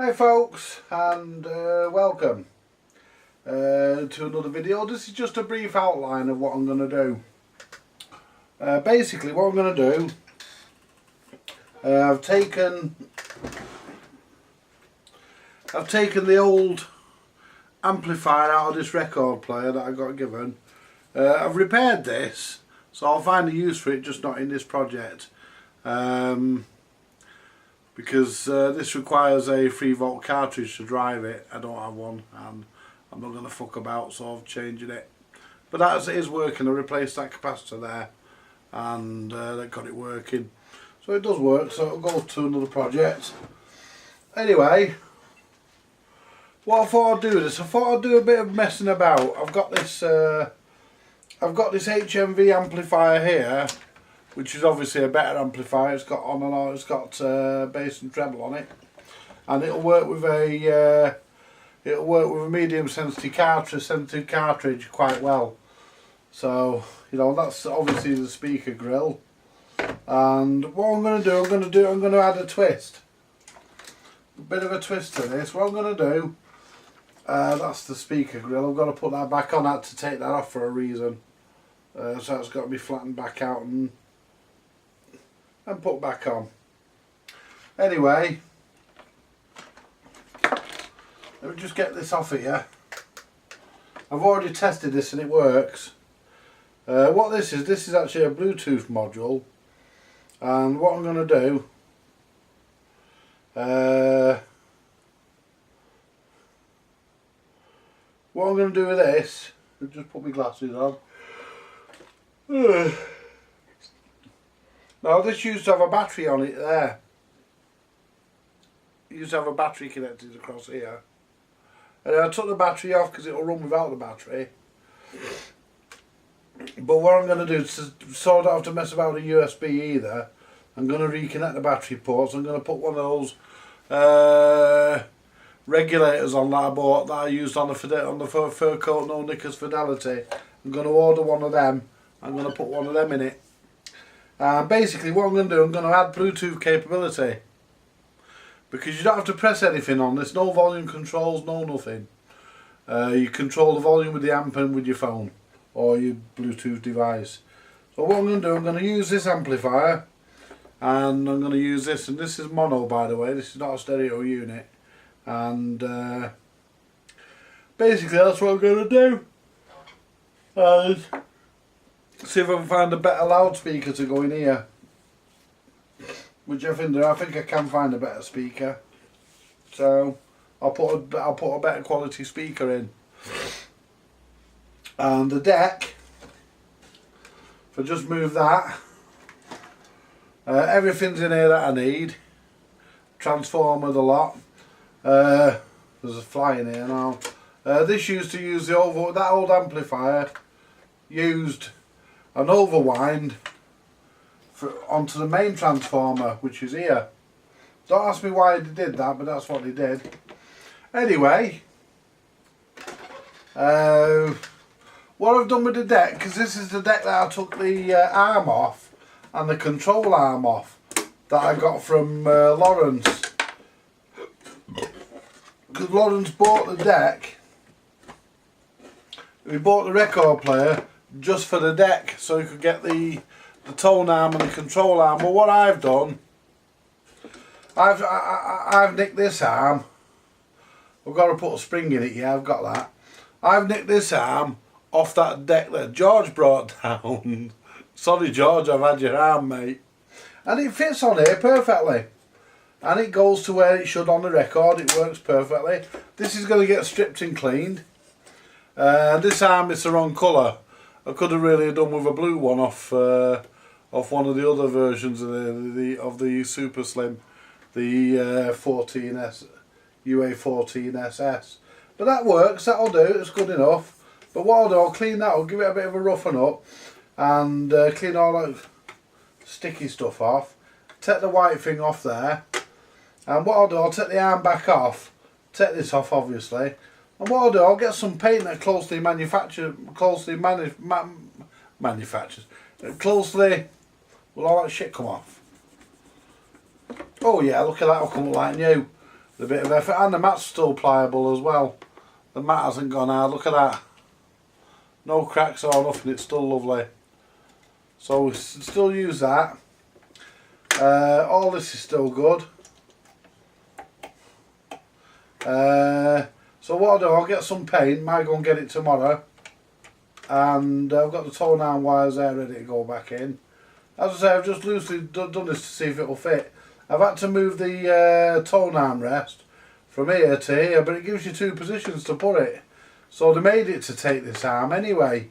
Hi folks, and welcome to another video. This is just a brief outline of what I'm going to do. Basically what I'm going to do, I've taken the old amplifier out of this record player that I got given. I've repaired this, so I'll find a use for it, just not in this project. Because this requires a 3-volt cartridge to drive it. I don't have one, and I'm not going to fuck about sort of changing it. But as it is working, I replaced that capacitor there, and that got it working. So it does work, so it'll go to another project. Anyway, what I thought I'd do with this, I thought I'd do a bit of messing about. I've got this HMV amplifier here, which is obviously a better amplifier. It's got on and on. It's got bass and treble on it, and it'll work with a medium sensitive cartridge quite well. So you know, that's obviously the speaker grill. And what I'm going to do, I'm going to add a twist, a bit of a twist to this. What I'm going to do, that's the speaker grill. I've got to put that back on. I had to take that off for a reason. So it's got to be flattened back out and put back on. Anyway, let me just get this off here. I've already tested this and it works. What this is actually a Bluetooth module, and what I'm going to do, with this, I'll just put my glasses on. Now this used to have a battery on it there. It used to have a battery connected across here. And I took the battery off because it will run without the battery. But what I'm going to do, so I don't have to mess about with a USB either, I'm going to reconnect the battery ports. I'm going to put one of those regulators on that I bought, that I used on the fur coat no knickers Fidelity. I'm going to order one of them. I'm going to put one of them in it. Basically what I'm going to do, I'm going to add Bluetooth capability, because you don't have to press anything on this, no volume controls, no nothing. You control the volume with the amp and with your phone or your Bluetooth device. So what I'm going to do, I'm going to use this amplifier, and I'm going to use this, and this is mono by the way, this is not a stereo unit, and basically that's what I'm going to do. See if I can find a better loudspeaker to go in here, which I think I can find a better speaker. So I'll put a better quality speaker in. And the deck, if I just move that, everything's in here that I need. Transformer, the lot. There's a fly in here now. This used to use that old amplifier used an overwind onto the main transformer, which is here. Don't ask me why they did that, but that's what they did. Anyway, what I've done with the deck, because this is the deck that I took the arm off and the control arm off that I got from Lawrence, because Lawrence bought the deck. We bought the record player just for the deck, so you could get the tone arm and the control arm. Well, what I've done, I've nicked this arm. I've got to put a spring in it. Yeah, I've got that. I've nicked this arm off that deck that George brought down. Sorry George, I've had your arm, mate. And it fits on here perfectly, and it goes to where it should on the record. It works perfectly. This is going to get stripped and cleaned. This arm is the wrong colour. I could have really done with a blue one off one of the other versions of the Super Slim, the 14S UA14SS. But that works. That'll do. It's good enough. But what I'll do, I'll clean that. I'll give it a bit of a roughen up and clean all that sticky stuff off. Take the white thing off there. And what I'll do, I'll take the arm back off. Take this off, obviously. And what I'll do, I'll get some paint that closely will all that shit come off? Oh yeah, look at that, it'll come up like new. a bit of effort, and the mat's still pliable as well. The mat hasn't gone hard, look at that. No cracks or nothing, it's still lovely. So we still use that. All this is still good. So what I'll do, I'll get some paint, might go and get it tomorrow. And I've got the tone arm wires there ready to go back in. As I say, I've just loosely done this to see if it will fit. I've had to move the tone arm rest from here to here, but it gives you 2 positions to put it. So they made it to take this arm anyway.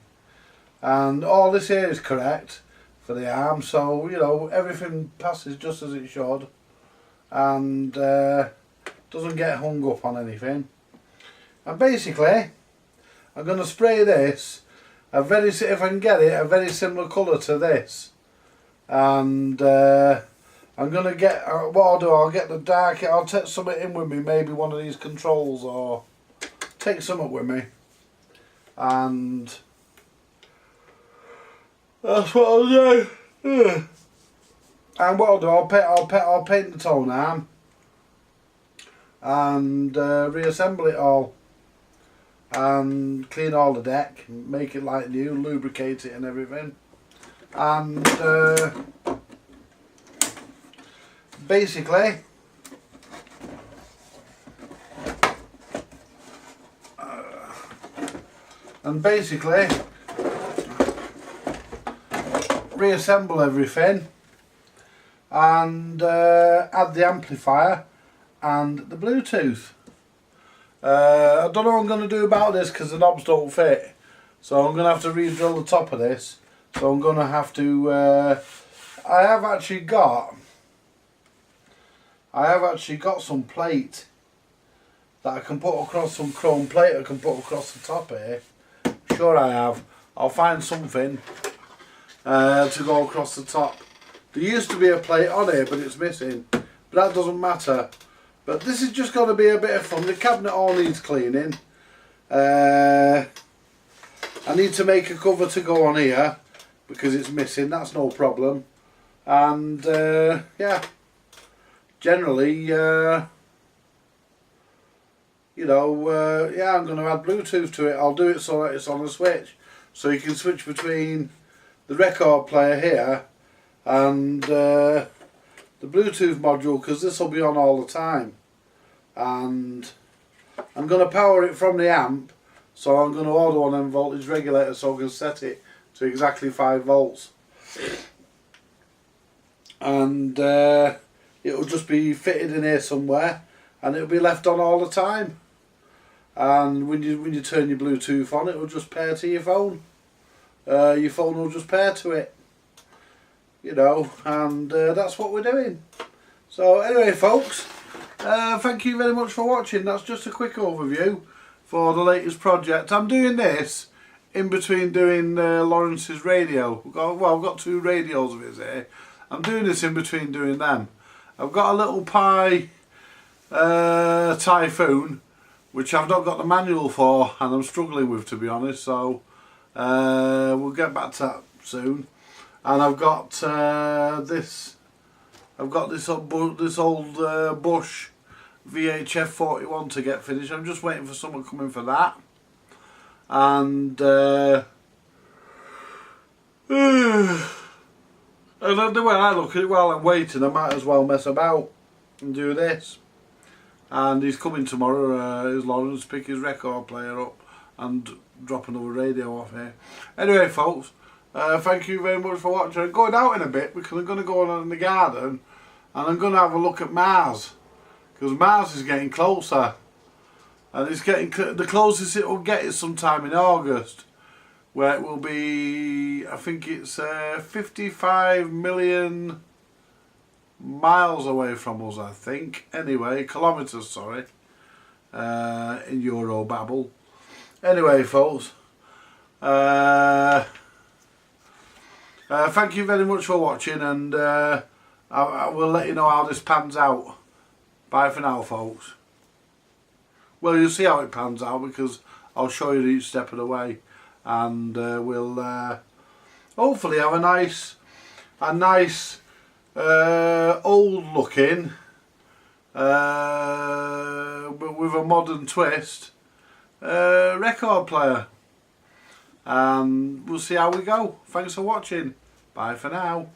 And all this here is correct for the arm, so you know everything passes just as it should, and doesn't get hung up on anything. And basically, I'm going to spray this if I can get it, a very similar colour to this. And I'm going to get, what I'll do, I'll get the dark, I'll take something in with me, maybe one of these controls, or take something with me. And that's what I'll do. And what I'll do, I'll paint the tone arm and reassemble it all and clean all the deck, make it like new, lubricate it and everything. And basically reassemble everything and add the amplifier and the Bluetooth. I don't know what I'm going to do about this because the knobs don't fit, so I'm going to have to re-drill the top of this. So I'm going to have to I have actually got some plate that I can put across, some chrome plate I can put across the top here. Sure I have. I'll find something to go across the top. There used to be a plate on here but it's missing, but that doesn't matter. But this is just going to be a bit of fun. The cabinet all needs cleaning. I need to make a cover to go on here because it's missing, that's no problem. And yeah, generally you know, yeah, I'm going to add Bluetooth to it. I'll do it so that it's on a switch, so you can switch between the record player here and the Bluetooth module, because this will be on all the time. And I'm going to power it from the amp, so I'm going to order one of them voltage regulators so I can set it to exactly 5 volts. And it'll just be fitted in here somewhere and it'll be left on all the time. And when you turn your Bluetooth on, it will just pair to your phone. Your phone will just pair to it. You know, and that's what we're doing. So anyway folks, thank you very much for watching. That's just a quick overview for the latest project. I'm doing this in between doing Lawrence's radio. I've got 2 radios of his here. I'm doing this in between doing them. I've got a little Pi Typhoon, which I've not got the manual for and I'm struggling with, to be honest, so we'll get back to that soon. And I've got this old Bush VHF 41 to get finished. I'm just waiting for someone coming for that. And then the way I look at it, while I'm waiting, I might as well mess about and do this. And he's coming tomorrow, his Lawrence, pick his record player up and drop another radio off here. Anyway folks, thank you very much for watching. I'm going out in a bit because I'm going to go on in the garden and I'm going to have a look at Mars, because Mars is getting closer, and it's getting the closest it will get is sometime in August, where it will be, I think it's 55 million miles away from us, I think. Anyway, kilometres, sorry, in Euro babble. Anyway folks, thank you very much for watching, and I will let you know how this pans out. Bye for now folks. Well, you'll see how it pans out because I'll show you each step of the way, and we'll hopefully have a nice old looking with a modern twist record player. And we'll see how we go. Thanks for watching. Bye for now.